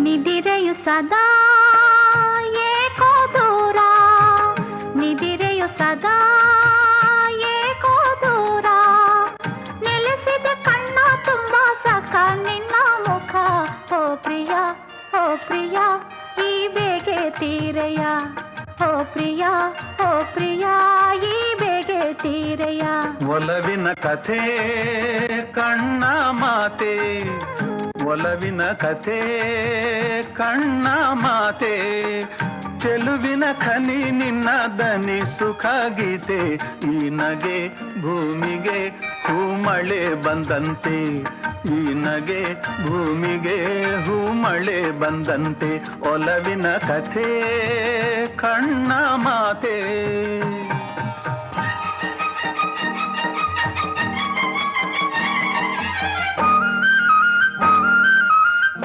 ನಿದಿರೆಯು ಸದಾ ಏಕೋ ದೂರ, ನಿದಿರೆಯು ಸದಾ ಏಕೋ ದೂರ, ನೆಲೆಸಿದ ಕಣ್ಣ ತುಂಬ ಸಖ ನಿನ್ನ ಮುಖ. ಓ ಪ್ರಿಯ ಓ ಪ್ರಿಯ ಈ ಬೇಗೆ ತೀರೆಯ, ಓ ಪ್ರಿಯ ಓ ಪ್ರಿಯ ಈ ಬೇಗೆ ತೀರೆಯ. ಒಲವಿನ ಕಥೆ ಕಣ್ಣ ಮಾತೆ, ಒಲವಿನ ಕಥೆ ಕಣ್ಣ ಮಾತೆ, ಚೆಲುವಿನ ಖನಿ ನಿನ್ನ ದನಿ ಸುಖ ಗೀತೆ. ಈ ನಗೆ ಭೂಮಿಗೆ ಹೂಮಳೆ ಬಂದಂತೆ, ಈ ನಗೆ ಭೂಮಿಗೆ ಹೂಮಳೆ ಬಂದಂತೆ. ಒಲವಿನ ಕಥೆ ಕಣ್ಣ ಮಾತೆ.